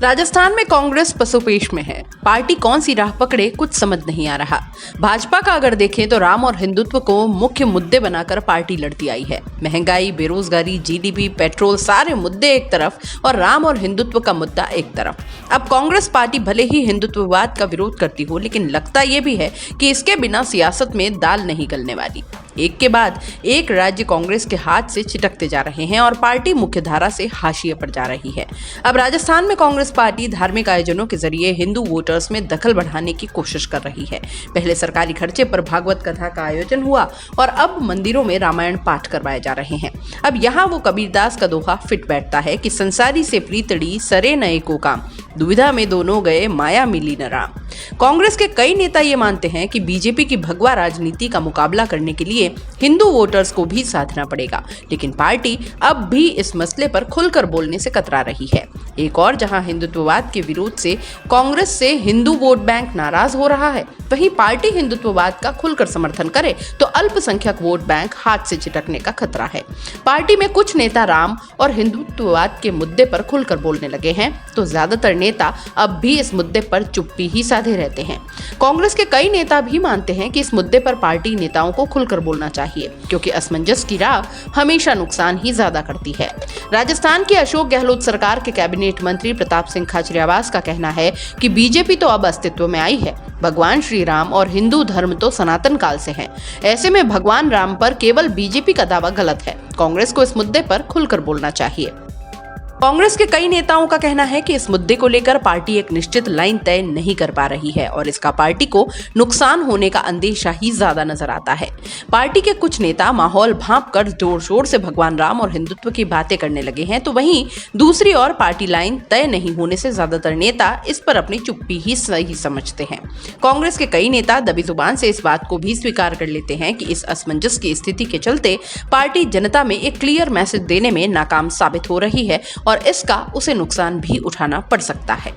राजस्थान में कांग्रेस पसोपेश में है। पार्टी कौन सी राह पकड़े कुछ समझ नहीं आ रहा। भाजपा का अगर देखें तो राम और हिंदुत्व को मुख्य मुद्दे बनाकर पार्टी लड़ती आई है। महंगाई, बेरोजगारी, जीडीपी, पेट्रोल, सारे मुद्दे एक तरफ और राम और हिंदुत्व का मुद्दा एक तरफ। अब कांग्रेस पार्टी भले ही हिंदुत्ववाद का विरोध करती हो, लेकिन लगता यह भी है कि इसके बिना सियासत में दाल नहीं गलने वाली। एक के बाद एक राज्य कांग्रेस के हाथ से छिटकते जा रहे हैं और पार्टी मुख्यधारा से हाशिए पर जा रही है। अब राजस्थान में कांग्रेस पार्टी धार्मिक आयोजनों के जरिए हिंदू वोटर्स में दखल बढ़ाने की कोशिश कर रही है। पहले सरकारी खर्चे पर भागवत कथा का आयोजन हुआ और अब मंदिरों में रामायण पाठ करवाए जा रहे हैं। अब यहाँ वो कबीरदास का दोहा फिट बैठता है कि संसारी से प्रीतड़ी सरे नए को काम, दुविधा में दोनों गए माया मिली न राम। कांग्रेस के कई नेता ये मानते हैं कि बीजेपी की भगवा राजनीति का मुकाबला करने के लिए हिंदू वोटर्स को भी साधना पड़ेगा, लेकिन पार्टी अब भी इस मसले पर खुलकर बोलने से कतरा रही है। एक और जहां हिंदुत्ववाद के विरोध से कांग्रेस से हिंदू वोट बैंक नाराज हो रहा है, वहीं पार्टी हिंदुत्ववाद का खुलकर समर्थन करे तो अल्पसंख्यक वोट बैंक हाथ से छिटकने का खतरा है। पार्टी में कुछ नेता राम और हिंदुत्ववाद के मुद्दे पर खुलकर बोलने लगे हैं, तो ज्यादातर नेता अब भी इस मुद्दे पर चुप्पी ही साधे रहते हैं। कांग्रेस के कई नेता भी मानते हैं कि इस मुद्दे पर पार्टी नेताओं को खुलकर बोलना चाहिए, क्योंकि असमंजस की राह हमेशा नुकसान ही ज्यादा करती है। राजस्थान की अशोक गहलोत सरकार के कैबिनेट मंत्री प्रताप सिंह खाचरियावास का कहना है कि बीजेपी तो अब अस्तित्व में आई है, भगवान श्री राम और हिंदू धर्म तो सनातन काल से हैं। ऐसे में भगवान राम पर केवल बीजेपी का दावा गलत है। कांग्रेस को इस मुद्दे पर खुलकर बोलना चाहिए। कांग्रेस के कई नेताओं का कहना है कि इस मुद्दे को लेकर पार्टी एक निश्चित लाइन तय नहीं कर पा रही है और इसका पार्टी को नुकसान होने का अंदेशा ही ज्यादा नजर आता है। पार्टी के कुछ नेता माहौल भांपकर जोर शोर से भगवान राम और हिंदुत्व की बातें करने लगे हैं, तो वहीं दूसरी ओर पार्टी लाइन तय नहीं होने से ज्यादातर नेता इस पर अपनी चुप्पी ही सही समझते हैं। कांग्रेस के कई नेता दबी जुबान से इस बात को भी स्वीकार कर लेते हैं कि इस असमंजस की स्थिति के चलते पार्टी जनता में एक क्लियर मैसेज देने में नाकाम साबित हो रही है और इसका उसे नुकसान भी उठाना पड़ सकता है।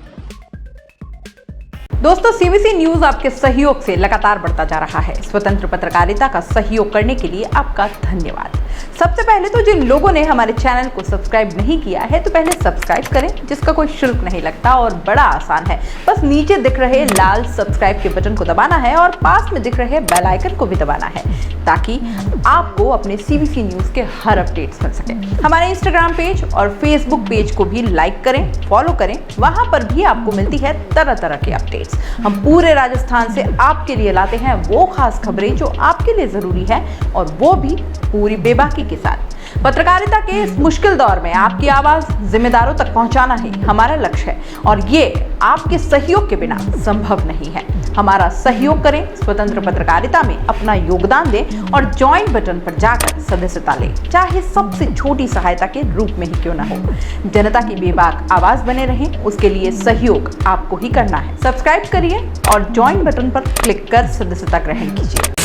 दोस्तों, सीबीसी न्यूज आपके सहयोग से लगातार बढ़ता जा रहा है। स्वतंत्र पत्रकारिता का सहयोग करने के लिए आपका धन्यवाद। सबसे पहले तो जिन लोगों ने हमारे चैनल को सब्सक्राइब नहीं किया है, तो पहले सब्सक्राइब करें, जिसका कोई शुल्क नहीं लगता और बड़ा आसान है। बस नीचे दिख रहे लाल सब्सक्राइब के बटन को दबाना है और पास में दिख रहे बेल आइकन को भी दबाना है, ताकि आपको अपने सीबीसी न्यूज के हर अपडेट्स मिल सके। हमारे इंस्टाग्राम पेज और फेसबुक पेज को भी लाइक करें, फॉलो करें, वहां पर भी आपको मिलती है तरह तरह के अपडेट्स। हम पूरे राजस्थान से आपके लिए लाते हैं वो खास खबरें जो आपके लिए जरूरी है, और वो भी पूरी बेबाकी के साथ। पत्रकारिता के इस मुश्किल दौर में आपकी आवाज जिम्मेदारों तक पहुंचाना ही हमारा लक्ष्य है, और ये आपके सहयोग के बिना संभव नहीं है। हमारा सहयोग करें, स्वतंत्र पत्रकारिता में अपना योगदान दें और ज्वाइन बटन पर जाकर सदस्यता लें, चाहे सबसे छोटी सहायता के रूप में ही क्यों ना हो। जनता की बेबाक आवाज बने रहें, उसके लिए सहयोग आपको ही करना है। सब्सक्राइब करिए और ज्वाइन बटन पर क्लिक कर सदस्यता ग्रहण कीजिए।